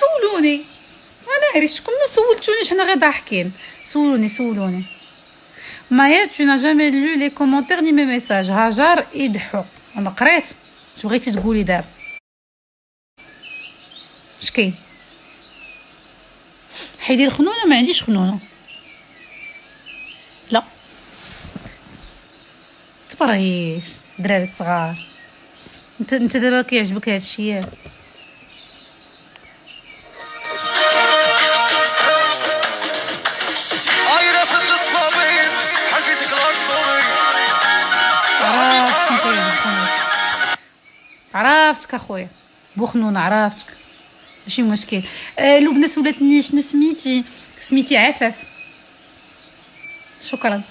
سولوني انا عرفتكم ما سولتونيش، حنا غير ضاحكين. سولوني. مايا tu n'as jamais lu les commentaires ni mes messages. هاجر يضحوا. انا قريت. شو بغيتي تقولي دابا؟ اش كاين؟ حيدي الخنونه. ما عنديش خنونه. لا تبرهيش الدراري الصغار. انت دابا كيعجبك هذا الشيء؟ عرفتك اخويا بوخنون، عرفتك ماشي مشكل. لبنى سولتني شنو سميتي عفاف. شكرا.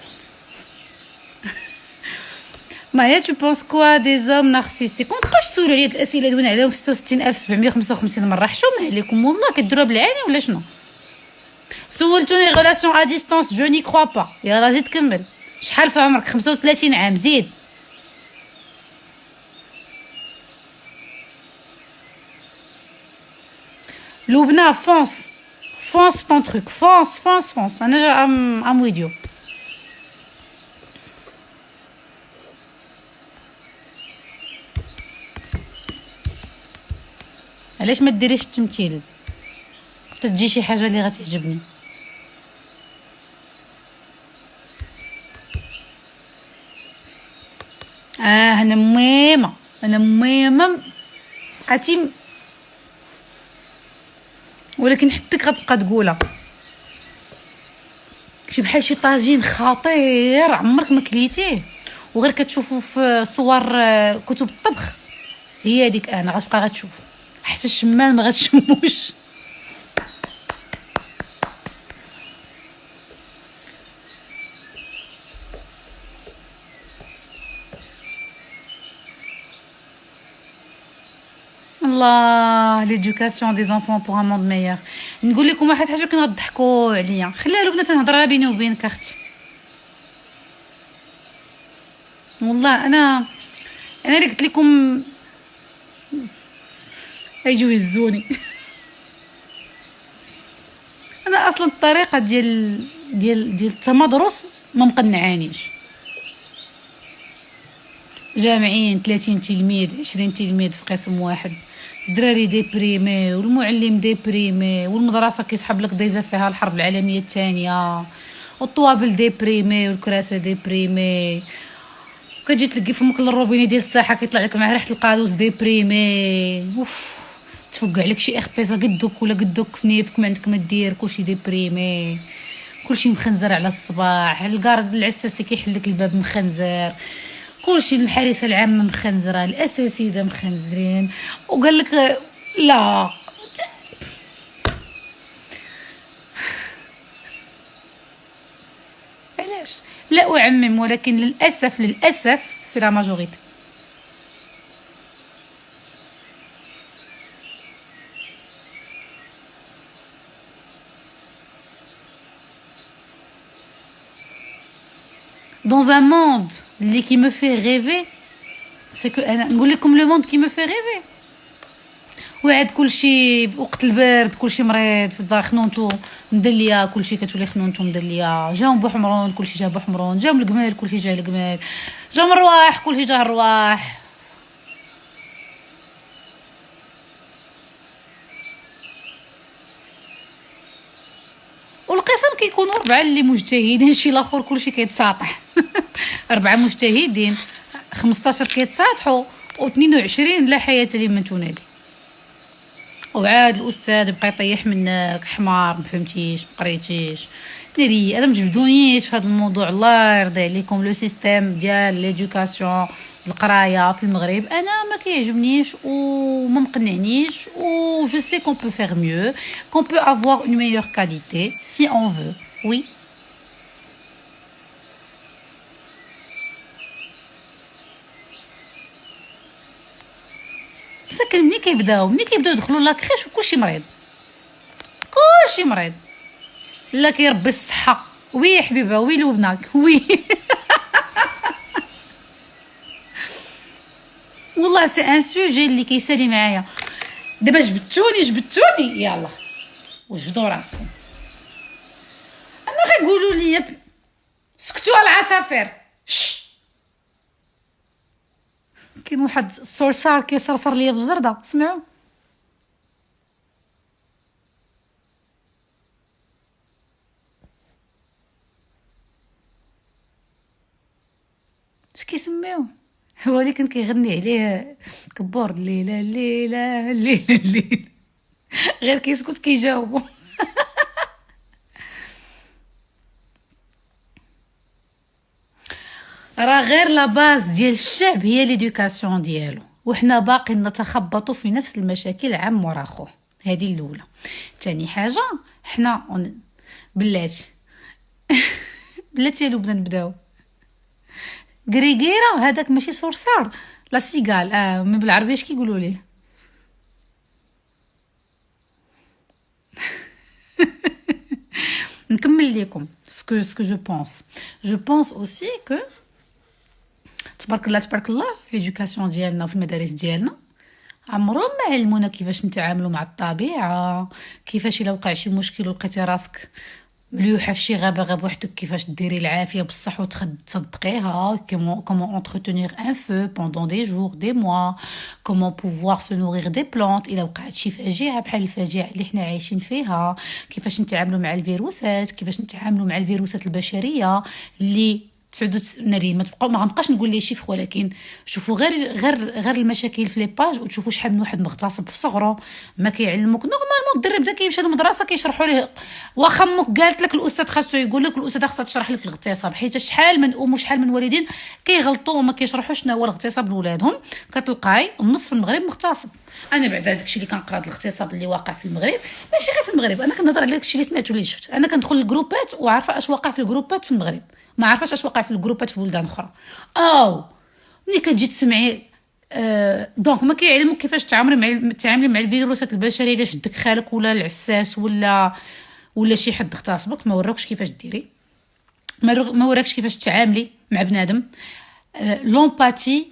مايا tu penses quoi des hommes narcissiques؟ متبقاوش تسولوا عليا الاسئله دوين عليهم 66755 مره. حشومه عليكم والله، كديروها بالعاني ولا شنو؟ سولتوني غولاسيون ا ديستانس، جو ني كروا با. يلاه زيد كمل. شحال في عمرك؟ 35 عام. زيد. لبنى فونس طون تروك. فونس انا ام ويديو. علاش ما ديريش التمثيل؟ تجي شي حاجه اللي غتعجبني. انا ميمه عرفتي، ولكن حتىك غتبقى تقولها. شي بحال شي طاجين خطير عمرك ما كليتيه وغير كتشوفوا في صور كتب الطبخ. هي هذيك انا غتبقى غتشوف حتى الشمال ما غتشموش. الله ليدوكاسيون دي زانفون بوغ ان موند ميور. نقول لكم واحد حاجه كنا غضحكوا عليا. خليها لبنى تنهضرها بيني وبينك اختي. والله انا اللي قلت لكم يجيو يهزوني. انا اصلا الطريقه ديال التمدرس ما مقنعانيش. جامعين 30 تلميذ 20 تلميذ في قسم واحد، الدراري ديبريمي والمعلم ديبريمي والمدرسه كيسحب لك ديزا فيها الحرب العالميه الثانيه والطوابل ديبريمي والكراسه ديبريمي، كتجي تلقي فمك الروبيني ديال الساحه كيطلع لك مع ريحه القادوس ديبريمي. اوف تفوق عليك شي اخبيزه قدوك ولا قدوك في نيفك ما عندك ما دير، كلشي ديبريمي، كلشي مخنزر على الصباح، الكارد العساس اللي كيحل لك الباب مخنزر، كلشي الحارسه العامه مخنزره، الاساتذه مخنزرين، وقال لك لا علاش لا اعمم، ولكن للاسف سي لا ماجوريتي. dans un monde qui me fait rêver, c'est que انا نقول لكم لو موند كي me fait rêver واعد كلشي وقت البرد، كلشي مريض في الدار، خنونتو مدليه، كلشي كتولي خنونتو مدليه، جاهم بوحمرون كلشي جا بوحمرون، جاهم القمال كلشي جا القمال، جاهم الرواح كلشي جا الرواح. والقسم كيكونوا 4 اللي مجتهدين، شي الاخر كلشي كيتساطح. 4 مجتهدين 15 كيتساطحوا و22 لا حياه لمن تنادي. وعاد الاستاذ يبقى يطيح منك حمار ما فهمتيش ما قريتيش. ناري انا مجبدونيش في هذا الموضوع، الله يرضي عليكم. لو سيستيم ديال ليدوكاسيون القرايه في المغرب انا ما كيعجبنيش وما مقنعنيش، و جو سي كون بو فير ميو، كون بو افوار اون ميور كاليتي سي اون فو. وي مساكن ملي كيبداو يدخلوا لاكريش وكلشي مريض، لا كيربي الصحه. وي حبيبه وي لبناك وي. والله سي ان سوجي اللي كيسالي معايا دابا جبدتوني يلا وجدوا راسكم. انا غيقولوا لي سكتوا العصافير. كاين واحد الصرصار كيصرصر ليا في الجرده، سمعوا. اش كيسميوه؟ هو اللي كان كيغني عليه كبور الليله الليله الليله الليله، غير كيسكت كيجاوبوا. راه غير لا باز ديال الشعب هي ليدوكاسيون ديالو، وحنا باقي نتخبط في نفس المشاكل عام ورا خو. هذه الاولى. ثاني حاجه حنا بلاتي بلاتي بدنا نبداو غريغيرا. هذاك ماشي صرصار، لا سيغال. من بالعربيه اش كيقولوا ليه؟ نكمل لكم سكو جو بونس اوسي كو تبارك الله تبارك الله في ليدوكاسيون ديالنا وفي المدارس ديالنا عمرهم ما علمونا كيفاش نتعاملوا مع الطبيعه، كيفاش الا وقع شي مشكل ولقيتي راسك مليوحه في شي غابه بوحدك كيفاش ديري العافيه بصح وتصدقيها. كومون entretenir un feu pendant des jours des mois, comment pouvoir se nourrir des plantes الا وقعت شي فاجعه بحال الفاجعه اللي حنا عايشين فيها، كيفاش نتعاملوا مع الفيروسات، كيفاش نتعاملوا مع الفيروسات البشريه اللي تعودوا ناري. ما غنبقاش نقول لي شيف، ولكن شوفوا غير المشاكل في لي باج وتشوفوا شحال من واحد مغتصب في صغره ما كيعلموك. نورمالمون الدري بدا كيمشي للمدرسه كيشرحوا ليه، واخا امك قالت لك الاستاذ خاصو يقول لك، الاستاذ خاصها تشرح لك الاغتصاب، حيت شحال من ام وشحال من والدين كيغلطوا وما كيشرحوش شنو هو الاغتصاب لولادهم. كتلقاي النص في المغرب مغتصب. انا بعد داكشي اللي كنقرا الاغتصاب اللي واقع في المغرب ماشي غير في المغرب، انا كنهضر على داكشي اللي سمعت واللي شفت. انا كندخل الجروبات وعارفه اش واقع في الجروبات في المغرب، ما عارفاش اش وقع في الجروبات في بلدان اخرى. ملي كتجي تسمعي دونك ما كيعلموك كيفاش تعاملي مع الفيروسات البشريه. الا شدك خالك ولا العساس ولا شي حد اغتصبك، ما وراكش كيفاش ديري، ما وراكش كيفاش تعاملي مع بنادم. لومباتي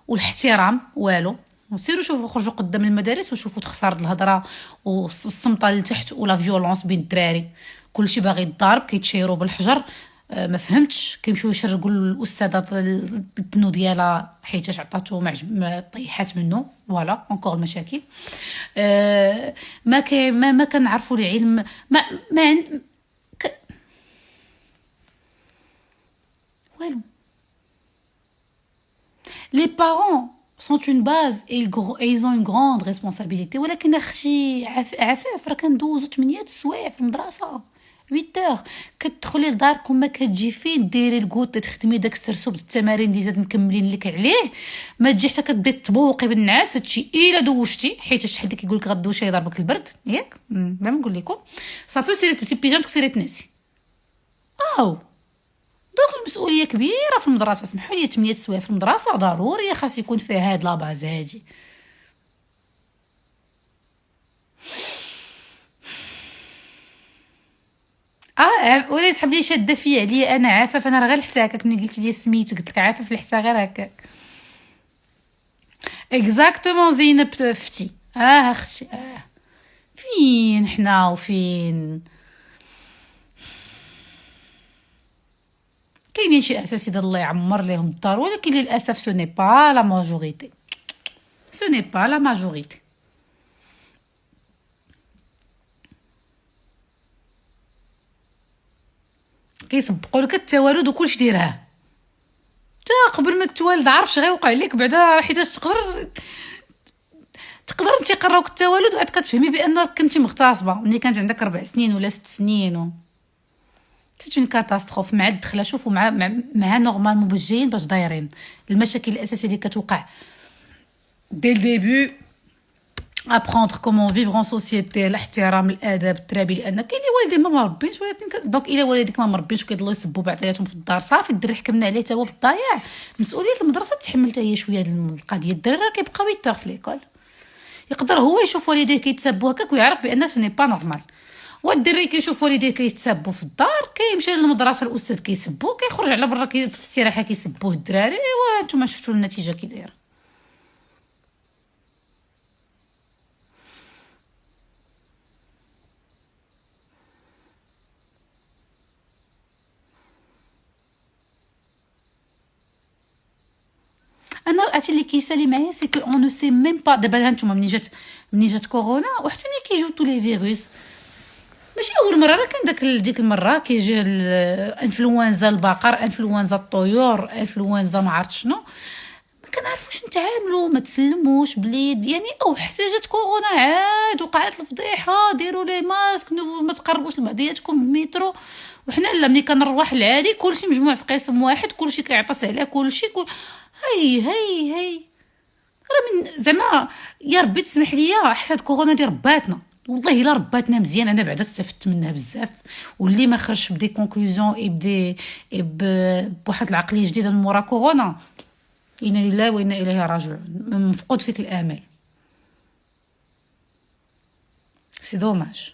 والاحترام والو. سيروا شوفوا، خرجوا قدام المدارس وشوفوا تخسر الهضره والصمته لتحت ولا فيولونس بين الدراري. كلشي باغي يضارب، كيتشيروا بالحجر. ما فهمتش، كيمشيو يشرقوا الاستاذه البنو ديالها حيت عطاتو ما طيحات منه. فوالا اونكور المشاكل. ما كنعرفوا العلم، ما عند والو. Les parents sont une base et ils ont une grande responsabilité. ولكن اختي عفاف راه كندوزو 8 السوايع في المدرسه 8 كتدخلي لدارك وما كتجي فين ديري الكوط تخدمي داك السرسوب التمارين اللي زاد مكملين لك عليه، ما تجي حتى كتبداي تبوقي بالنعاس. هادشي الا دوشتي، حيت شحال اللي كيقول لك غدوشي يضربك البرد ياك. ما نقول لكم صافي سيري تلبسي بيجامتك سيري تنسي. دونك المسؤوليه كبيره في المدرسه. سمحوا لي 8 سوايع في المدرسه ضروري خاص يكون فيها هاد لاباز هادي. ولا يسحب لي شاده فيا عليا انا عافاف. انا راه غير حتاكك ملي قلت لي سميتك قلت لك عافاف لحتى غير هكاك. اكزاكتومون زينب فتي. اختي فين حنا وفين كاينين شي اساتذه الله يعمر لهم الدار، ولكن للاسف سو ني با لا ماجوريتي. سو ني با لا ماجوريتي. كيسبقوا لك التوالد وكلشي ديرها. تا قبل ما تتوالد عارف غير وقع لك بعدا، حيت تقدر انت يقراوك التوالد وعاد كتفهمي بانك كنتي مغتصبه ملي كانت عندك 4 سنين ولا 6 سنين. سيت اون كاتاستروف مع الدخله. شوفوا مع نورمالمون باش جايين باش دايرين المشاكل الاساسيه اللي كتوقع دي الديبي. ابروندر كومون فيفغ ان سوسيتي، الاحترام الادب الترابي، لان كاين اللي والدين ما مربينش، ولكن دونك الا والديك ما مربينش وكيضلوا يسبوا بعضياتهم في الدار صافي الدري حكمنا عليه تا هو بالضياع. مسؤوليه المدرسه تحمل حتى هي شويه القضيه. الدراري راه كيبقاو يتاغ في ليكول، يقدر هو يشوف والديه كيتسبوا هكاك ويعرف بان سو ني با نورمال. والدري كيشوف والديه كيتسبوا في الدار كيمشي للمدرسه الاستاذ كيسبوه، كيخرج على برا في الاستراحه كيسبوه الدراري. ايوا نتوما شفتوا النتيجه كي دايره. قراتي اللي كيسالي معايا سي كو اون نو سي ميم با. دابا هانتوما منين جات كورونا وحتى ملي كيجيو تو لي فيروس، ماشي اول مره، راه كان ديك المره كيجي الانفلونزا البقر، انفلونزا الطيور، انفلونزا ما عرفت شنو، ما كنعرفوش نتعاملوا، ما تسلموش بليد يعني. او حتى جات كورونا عاد وقعت الفضيحه، ديروا لي ماسك، ما تقربوش لبعضياتكم بمترو. وحنا لا، ملي كنروح العادي كلشي مجموع في قسم واحد، كلشي كيعطس على كلشي هي راه من زعما يا ربي تسمح لي، حتى هاد كورونا دي رباتنا والله الا رباتنا مزيان. انا بعدا استفدت منها بزاف، واللي ما خرجش بدي كونكلوزيون بواحد العقليه جديده من مورا كورونا، انا لله وانا اليه راجعون، مفقود فيك الامل. سي دوماج.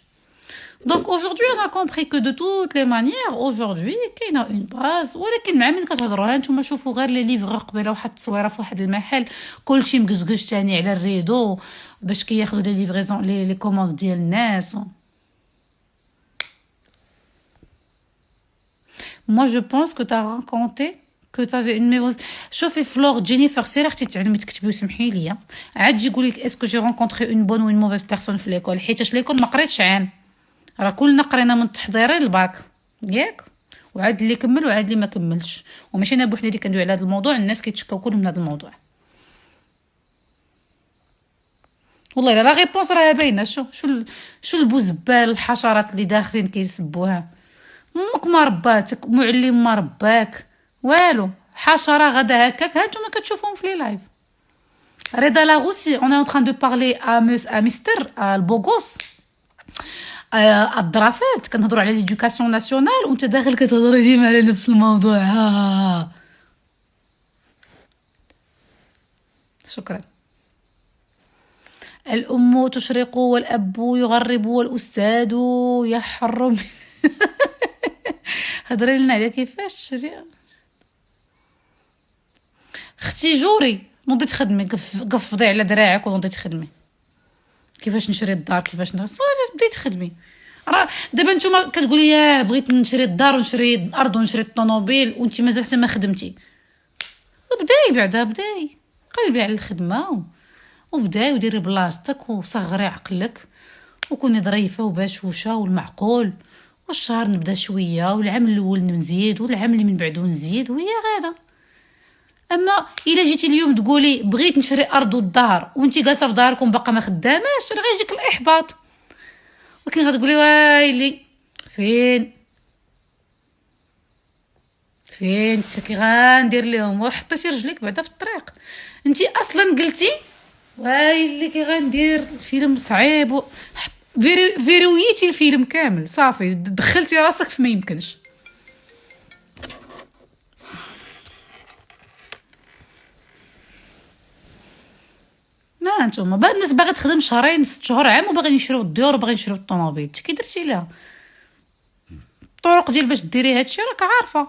Donc aujourd'hui on a compris que de toutes les manières aujourd'hui كاينه اون باز، ولكن مع من كتهضروا نتوما شوفوا غير لي ليفغ قبيله واحد التصويره في واحد المحل كلشي مقزقز تاني على الريدو باش كياخذوا لي ليفريزون لي كوموند ديال الناس. Moi je pense que tu as raconté que tu avais une mémoire. شوفي فلور جينيفر سير اختي تعلمي تكتبي وسمحي لي، عاد تجي يقول لك اسكو جي رونكونطري اون بون و اون موفيز بيرسون في ليكول، حيتاش ليكول ما قريتش عام، راه كلنا قرينا من التحضيري للباك ياك، وعاد اللي كمل وعاد اللي ما كملش، وماشي انا بوحدي اللي كندوي على هذا الموضوع، الناس كيتشكاو كلهم من هذا الموضوع. والله لا ريبونس راه باينه. شو البوزبال الحشرات اللي داخلين كيسبوها، امك ما رباتك، معلم ما رباك والو، حشره غدا هكاك. ها نتوما كتشوفوهم في لي لايف. رضا لاغوسي اون ان تران دو بارلي ا مستر البوغوس الظرافات، كنهضروا على ليدوكاسيون ناسيونال وانت داخل كتهضري ديما على نفس الموضوع. شكرا. الام تشرق والاب يغرب والأستاذ يحرم. هضري لنا على كيفاش تشري اختي جوري، نوضي تخدمي، قفضي على دراعك ونوضي تخدمي. كيفاش نشري الدار، كيفاش بديتي تخدمي. راه دابا نتوما كتقولي يا بغيت نشري الدار ونشري الارض ونشري الطوموبيل وانت مازال حتى ما خدمتي. بداي بعدا، بداي قلبي على الخدمه وبداي وديري بلاصتك وصغري عقلك وكوني ظريفه وباشوشه والمعقول، والشهر نبدا شويه والعام الاول نزيد والعام اللي من بعده نزيد وهي غاده. اما الا جيتي اليوم تقولي بغيت نشري ارض والدار وانتي جالسه في داركم باقا ما خداماش، راه غيجيك الاحباط. ولكن غتقولي وايلي فين انت كي غندير لهم، وحطيتي رجليك بعدا في الطريق. انتي اصلا قلتي وايلي كي غندير الفيلم صعيب فيرويتي الفيلم كامل صافي، دخلتي راسك في ما يمكنش. لا نتوما بعض الناس باغي تخدم شهرين 6 شهور عام وباغيين يشريو الديور وباغيين يشريو الطوموبيل، كي درتي لها الطرق ديال باش ديري هادشي راك عارفه.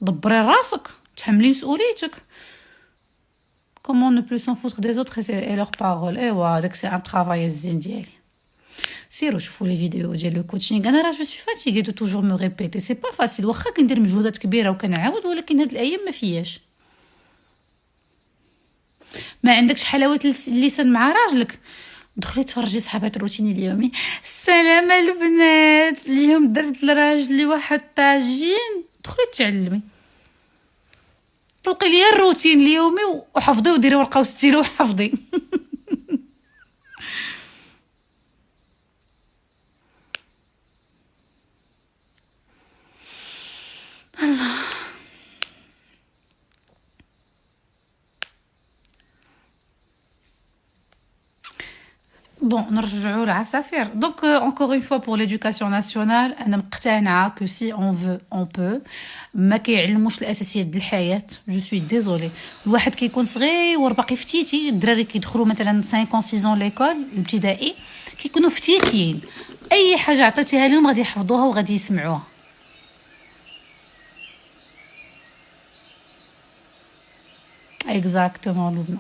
دبري راسك، تحملي مسؤوليتك. comment ne plus s'en foutre des autres et leurs paroles. ايوا داك سي ان طرافاي الزين ديالي. سيروا شوفوا لي فيديو ديال الكوتشينغ. انا راه جو سوي فاتيغي دو توجور مو ريبيتي، سي با فاسيل، واخا كندير مجهودات كبيره وكنعاود، ولكن هاد الايام ما فياش. ما عندكش حلاوه اللسان مع راجلك، دخلي تفرجي صحابات الروتين اليومي. السلام البنات، اليوم درت لراجلي واحد طاجين، دخلي تعلمي، طلقي ليا الروتين اليومي وحفظي وديري ورقه وستيلو وحفظي. بون نرجعوا للعصافير. دونك encore une fois pour l'éducation nationale انا مقتنعه que si on veut on peut. ما كيعلموش الاساسيات ديال الحياه، جو سوي ديزولي. الواحد كيكون صغير باقي فتيتي، الدراري كيدخلوا مثلا 5 6 ans ليكول الابتدائي كيكونوا فتيتين، اي حاجه عطيتيها لهم غادي يحفظوها وغادي يسمعوها. اكزاكتومون لبنى.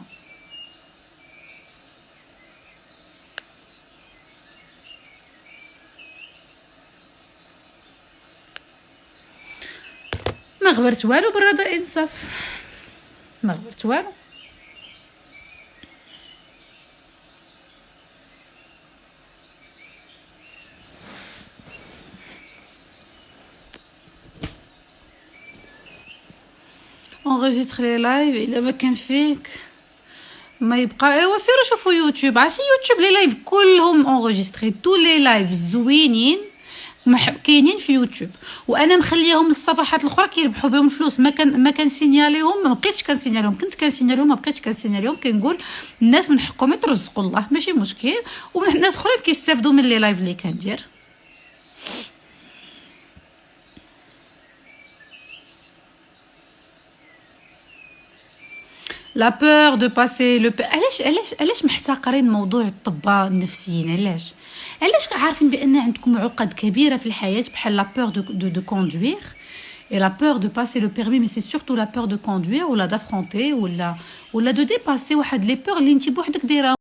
ما غبرت والو بالرضا انصاف، ما غبرت والو. اونغيجيستري لايف الا ما كان فيك ما يبقى. ايوا سيروا شوفوا يوتيوب، عرفتي يوتيوب لي لايف كلهم اونغيجيستري، تو لي لايف زوينين كاينين في يوتيوب، وانا مخليهم للصفحات الاخرى كيربحوا بهم الفلوس. ما كنسينياليهم، ما بقيتش كنسينياليهم، كنت كنسينياليهم ما بقيتش كنسينياليهم. كنقول الناس من حقهم يترزقوا الله ماشي مشكل، والناس اخرين كيستافدوا من لي لايف اللي كندير. لا بور دو باسي لو علاش محتقرين موضوع الطباء النفسيين؟ علاش عارفين بان عندكم عقد كبيره في الحياه بحال لا بور دو كوندوير et la peur de passer le permis, mais c'est surtout la peur de conduire ou la d'affronter ou la de dépasser واحد لي peurs اللي انت بوحدك دايره